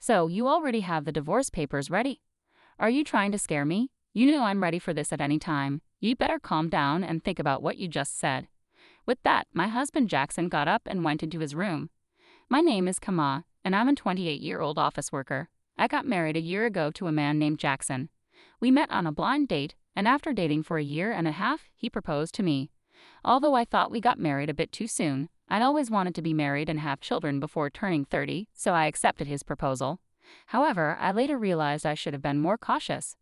So, you already have the divorce papers ready? Are you trying to scare me? You know I'm ready for this at any time. You better calm down and think about what you just said. With that, my husband Jackson got up and went into his room. My name is Camaa, and I'm a 28-year-old office worker. I got married a year ago to a man named Jackson. We met on a blind date, and after dating for a year and a half, he proposed to me. Although I thought we got married a bit too soon, I'd always wanted to be married and have children before turning 30, so I accepted his proposal. However, I later realized I should have been more cautious.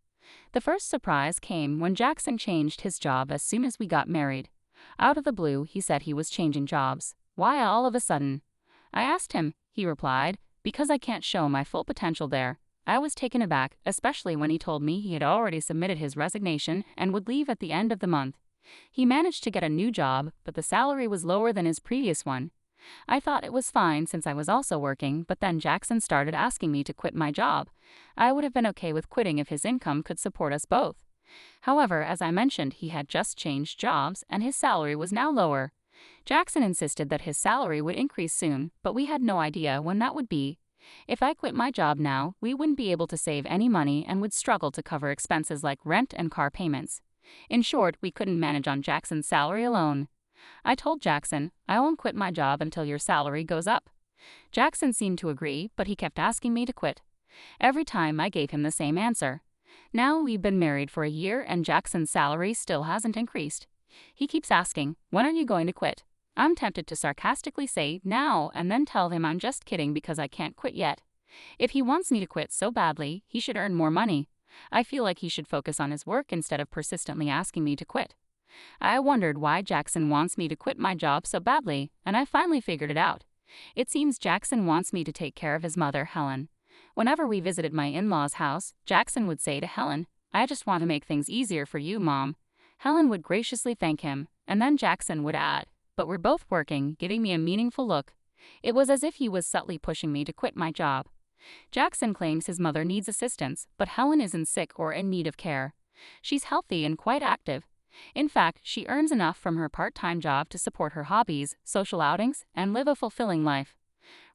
The first surprise came when Jackson changed his job as soon as we got married. Out of the blue, he said he was changing jobs. Why all of a sudden? I asked him. He replied, because I can't show my full potential there. I was taken aback, especially when he told me he had already submitted his resignation and would leave at the end of the month. He managed to get a new job, but the salary was lower than his previous one. I thought it was fine since I was also working, but then Jackson started asking me to quit my job. I would have been okay with quitting if his income could support us both. However, as I mentioned, he had just changed jobs and his salary was now lower. Jackson insisted that his salary would increase soon, but we had no idea when that would be. If I quit my job now, we wouldn't be able to save any money and would struggle to cover expenses like rent and car payments. In short, we couldn't manage on Jackson's salary alone. I told Jackson, I won't quit my job until your salary goes up. Jackson seemed to agree, but he kept asking me to quit. Every time I gave him the same answer. Now we've been married for a year and Jackson's salary still hasn't increased. He keeps asking, when are you going to quit? I'm tempted to sarcastically say, now, and then tell him I'm just kidding because I can't quit yet. If he wants me to quit so badly, he should earn more money. I feel like he should focus on his work instead of persistently asking me to quit. I wondered why Jackson wants me to quit my job so badly, and I finally figured it out. It seems Jackson wants me to take care of his mother, Helen. Whenever we visited my in-laws' house, Jackson would say to Helen, I just want to make things easier for you, Mom. Helen would graciously thank him, and then Jackson would add, but we're both working, giving me a meaningful look. It was as if he was subtly pushing me to quit my job. Jackson claims his mother needs assistance, but Helen isn't sick or in need of care. She's healthy and quite active. In fact, she earns enough from her part-time job to support her hobbies, social outings, and live a fulfilling life.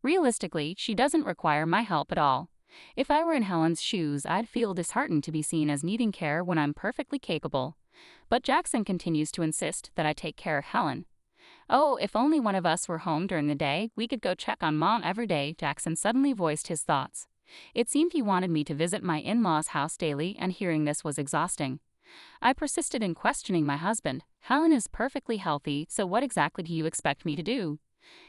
Realistically, she doesn't require my help at all. If I were in Helen's shoes, I'd feel disheartened to be seen as needing care when I'm perfectly capable. But Jackson continues to insist that I take care of Helen. Oh, if only one of us were home during the day, we could go check on Mom every day, Jackson suddenly voiced his thoughts. It seemed he wanted me to visit my in-laws' house daily, and hearing this was exhausting. I persisted in questioning my husband. Helen is perfectly healthy, so what exactly do you expect me to do?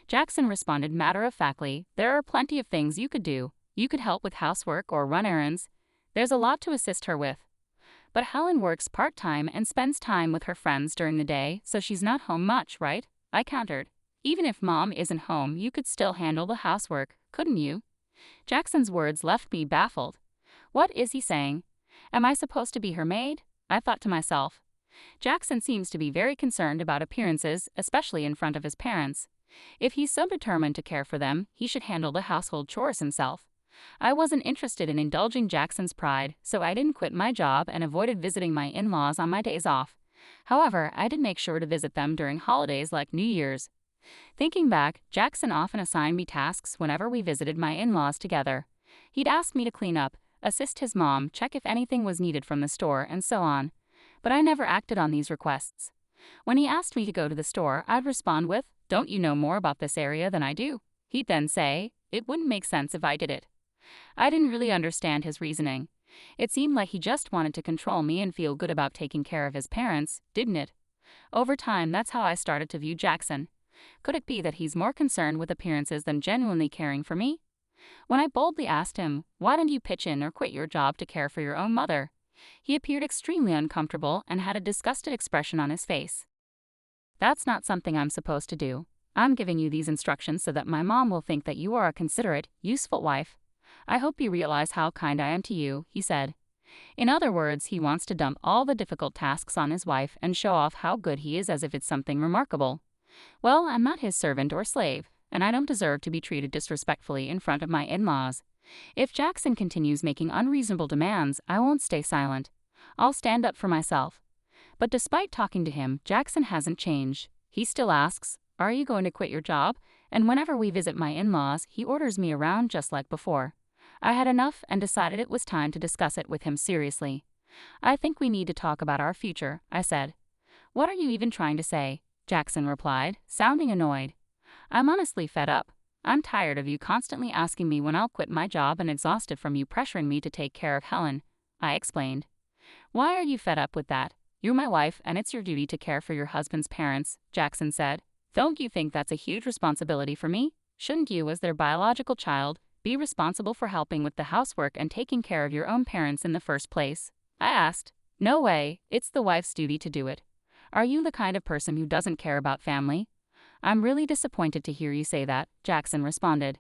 Jackson responded matter-of-factly, there are plenty of things you could do. You could help with housework or run errands. There's a lot to assist her with. But Helen works part-time and spends time with her friends during the day, so she's not home much, right? I countered. Even if Mom isn't home, you could still handle the housework, couldn't you? Jackson's words left me baffled. What is he saying? Am I supposed to be her maid? I thought to myself. Jackson seems to be very concerned about appearances, especially in front of his parents. If he's so determined to care for them, he should handle the household chores himself. I wasn't interested in indulging Jackson's pride, so I didn't quit my job and avoided visiting my in-laws on my days off. However, I did make sure to visit them during holidays like New Year's. Thinking back, Jackson often assigned me tasks whenever we visited my in-laws together. He'd ask me to clean up, assist his mom, check if anything was needed from the store, and so on. But I never acted on these requests. When he asked me to go to the store, I'd respond with, don't you know more about this area than I do? He'd then say, it wouldn't make sense if I did it. I didn't really understand his reasoning. It seemed like he just wanted to control me and feel good about taking care of his parents, didn't it? Over time, that's how I started to view Jackson. Could it be that he's more concerned with appearances than genuinely caring for me? When I boldly asked him, why don't you pitch in or quit your job to care for your own mother? He appeared extremely uncomfortable and had a disgusted expression on his face. That's not something I'm supposed to do. I'm giving you these instructions so that my mom will think that you are a considerate, useful wife. I hope you realize how kind I am to you, he said. In other words, he wants to dump all the difficult tasks on his wife and show off how good he is as if it's something remarkable. Well, I'm not his servant or slave, and I don't deserve to be treated disrespectfully in front of my in-laws. If Jackson continues making unreasonable demands, I won't stay silent. I'll stand up for myself. But despite talking to him, Jackson hasn't changed. He still asks, are you going to quit your job? And whenever we visit my in-laws, he orders me around just like before. I had enough and decided it was time to discuss it with him seriously. I think we need to talk about our future, I said. What are you even trying to say? Jackson replied, sounding annoyed. I'm honestly fed up. I'm tired of you constantly asking me when I'll quit my job and exhausted from you pressuring me to take care of Helen, I explained. Why are you fed up with that? You're my wife and it's your duty to care for your husband's parents, Jackson said. Don't you think that's a huge responsibility for me? Shouldn't you, as their biological child, be responsible for helping with the housework and taking care of your own parents in the first place? I asked. No way, it's the wife's duty to do it. Are you the kind of person who doesn't care about family? I'm really disappointed to hear you say that, Jackson responded.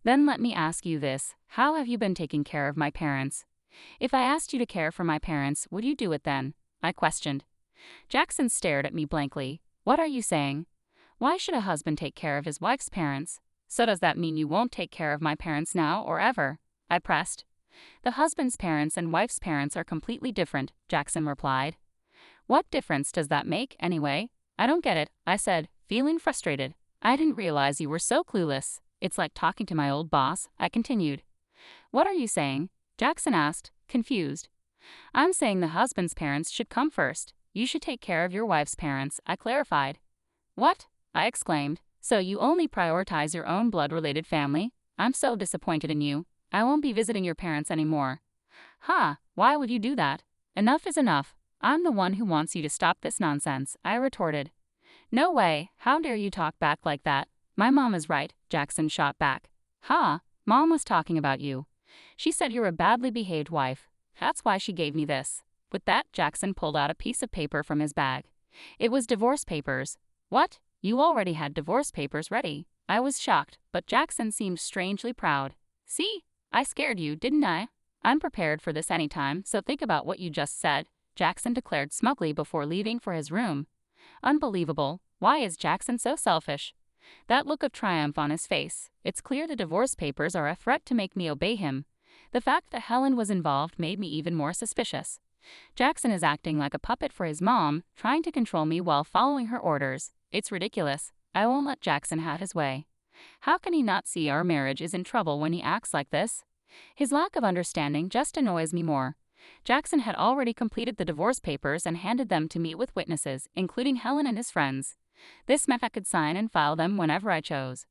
Then let me ask you this, how have you been taking care of my parents? If I asked you to care for my parents, would you do it then? I questioned. Jackson stared at me blankly. What are you saying? Why should a husband take care of his wife's parents? So does that mean you won't take care of my parents now or ever? I pressed. The husband's parents and wife's parents are completely different, Jackson replied. What difference does that make, anyway? I don't get it, I said, feeling frustrated. I didn't realize you were so clueless. It's like talking to my old boss, I continued. What are you saying? Jackson asked, confused. I'm saying the husband's parents should come first. You should take care of your wife's parents, I clarified. What? I exclaimed. So you only prioritize your own blood-related family? I'm so disappointed in you. I won't be visiting your parents anymore. Why would you do that? Enough is enough. I'm the one who wants you to stop this nonsense, I retorted. No way, how dare you talk back like that? My mom is right, Jackson shot back. Mom was talking about you. She said you're a badly behaved wife. That's why she gave me this. With that, Jackson pulled out a piece of paper from his bag. It was divorce papers. What? You already had divorce papers ready. I was shocked, but Jackson seemed strangely proud. See? I scared you, didn't I? I'm prepared for this anytime, so think about what you just said, Jackson declared smugly before leaving for his room. Unbelievable. Why is Jackson so selfish? That look of triumph on his face. It's clear the divorce papers are a threat to make me obey him. The fact that Helen was involved made me even more suspicious. Jackson is acting like a puppet for his mom, trying to control me while following her orders. It's ridiculous. I won't let Jackson have his way. How can he not see our marriage is in trouble when he acts like this? His lack of understanding just annoys me more. Jackson had already completed the divorce papers and handed them to me with witnesses, including Helen and his friends. This meant I could sign and file them whenever I chose.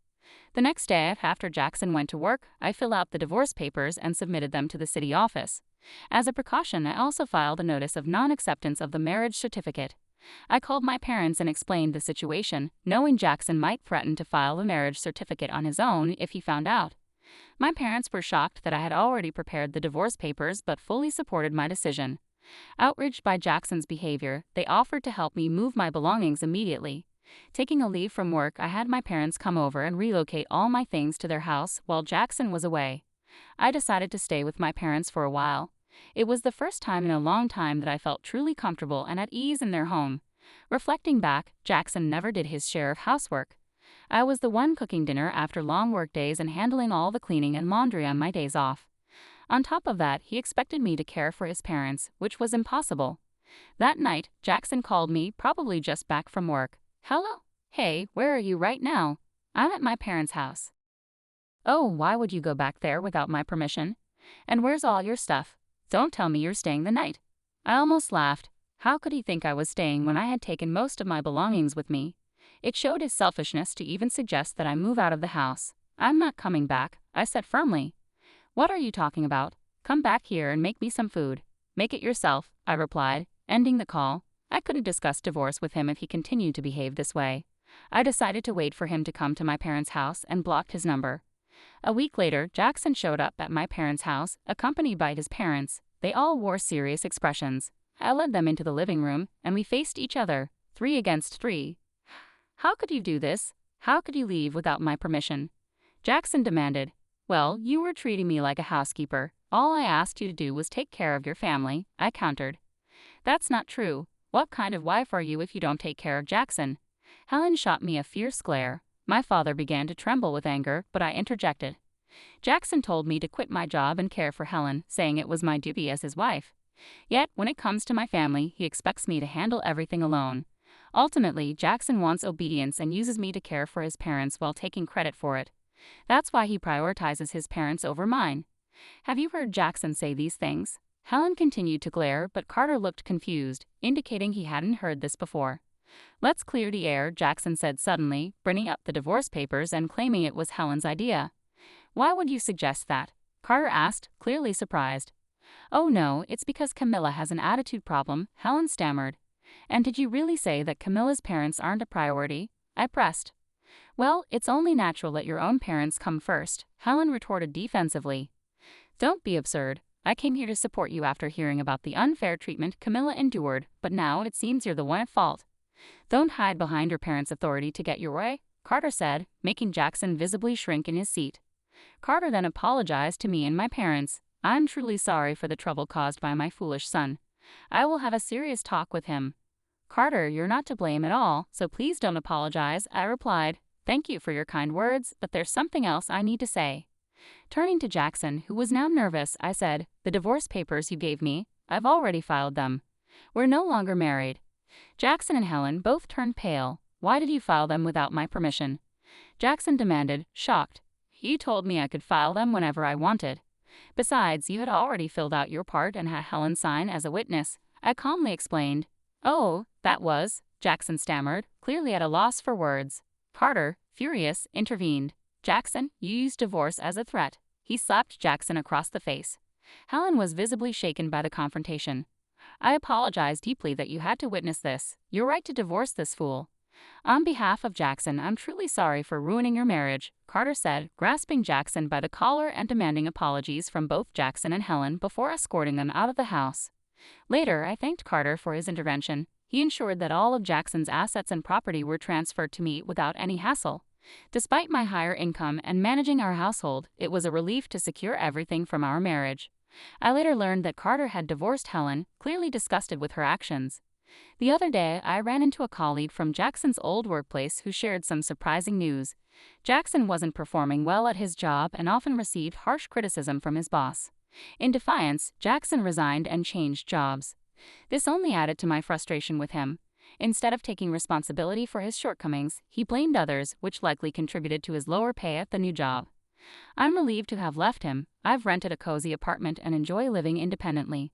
The next day, after Jackson went to work, I filled out the divorce papers and submitted them to the city office. As a precaution, I also filed a notice of non-acceptance of the marriage certificate. I called my parents and explained the situation, knowing Jackson might threaten to file the marriage certificate on his own if he found out. My parents were shocked that I had already prepared the divorce papers but fully supported my decision. Outraged by Jackson's behavior, they offered to help me move my belongings immediately. Taking a leave from work, I had my parents come over and relocate all my things to their house while Jackson was away. I decided to stay with my parents for a while. It was the first time in a long time that I felt truly comfortable and at ease in their home. Reflecting back, Jackson never did his share of housework. I was the one cooking dinner after long work days and handling all the cleaning and laundry on my days off. On top of that, he expected me to care for his parents, which was impossible. That night, Jackson called me, probably just back from work. Hello? Hey, where are you right now? I'm at my parents' house. Oh, why would you go back there without my permission? And where's all your stuff? Don't tell me you're staying the night. I almost laughed. How could he think I was staying when I had taken most of my belongings with me? It showed his selfishness to even suggest that I move out of the house. I'm not coming back, I said firmly. What are you talking about? Come back here and make me some food. Make it yourself, I replied, ending the call. I couldn't discuss divorce with him if he continued to behave this way. I decided to wait for him to come to my parents' house and blocked his number. A week later, Jackson showed up at my parents' house, accompanied by his parents. They all wore serious expressions. I led them into the living room, and we faced each other, 3 against 3. How could you do this? How could you leave without my permission? Jackson demanded. Well, you were treating me like a housekeeper. All I asked you to do was take care of your family, I countered. That's not true. What kind of wife are you if you don't take care of Jackson? Helen shot me a fierce glare. My father began to tremble with anger, but I interjected. Jackson told me to quit my job and care for Helen, saying it was my duty as his wife. Yet, when it comes to my family, he expects me to handle everything alone. Ultimately, Jackson wants obedience and uses me to care for his parents while taking credit for it. That's why he prioritizes his parents over mine. Have you heard Jackson say these things? Helen continued to glare, but Carter looked confused, indicating he hadn't heard this before. Let's clear the air, Jackson said suddenly, bringing up the divorce papers and claiming it was Helen's idea. Why would you suggest that? Carter asked, clearly surprised. Oh no, it's because Camilla has an attitude problem, Helen stammered. And did you really say that Camilla's parents aren't a priority? I pressed. Well, it's only natural that your own parents come first, Helen retorted defensively. Don't be absurd. I came here to support you after hearing about the unfair treatment Camilla endured, but now it seems you're the one at fault. Don't hide behind your parents' authority to get your way, Carter said, making Jackson visibly shrink in his seat. Carter then apologized to me and my parents. I'm truly sorry for the trouble caused by my foolish son. I will have a serious talk with him. Carter, you're not to blame at all, so please don't apologize, I replied. Thank you for your kind words, but there's something else I need to say. Turning to Jackson, who was now nervous, I said, the divorce papers you gave me, I've already filed them. We're no longer married. Jackson and Helen both turned pale. Why did you file them without my permission? Jackson demanded, shocked. You told me I could file them whenever I wanted. Besides, you had already filled out your part and had Helen sign as a witness, I calmly explained. Oh, that was, Jackson stammered, clearly at a loss for words. Carter, furious, intervened. Jackson, you used divorce as a threat. He slapped Jackson across the face. Helen was visibly shaken by the confrontation. I apologize deeply that you had to witness this. You're right to divorce this fool. On behalf of Jackson, I'm truly sorry for ruining your marriage, Carter said, grasping Jackson by the collar and demanding apologies from both Jackson and Helen before escorting them out of the house. Later, I thanked Carter for his intervention. He ensured that all of Jackson's assets and property were transferred to me without any hassle. Despite my higher income and managing our household, it was a relief to secure everything from our marriage. I later learned that Carter had divorced Helen, clearly disgusted with her actions. The other day, I ran into a colleague from Jackson's old workplace who shared some surprising news. Jackson wasn't performing well at his job and often received harsh criticism from his boss. In defiance, Jackson resigned and changed jobs. This only added to my frustration with him. Instead of taking responsibility for his shortcomings, he blamed others, which likely contributed to his lower pay at the new job. I'm relieved to have left him. I've rented a cozy apartment and enjoy living independently.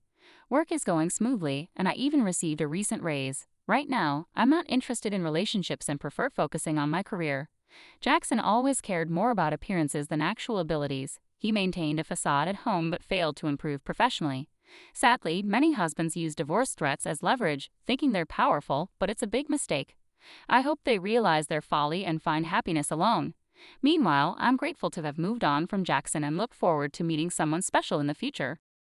Work is going smoothly, and I even received a recent raise. Right now, I'm not interested in relationships and prefer focusing on my career. Jackson always cared more about appearances than actual abilities. He maintained a facade at home but failed to improve professionally. Sadly, many husbands use divorce threats as leverage, thinking they're powerful, but it's a big mistake. I hope they realize their folly and find happiness alone. Meanwhile, I'm grateful to have moved on from Jackson and look forward to meeting someone special in the future.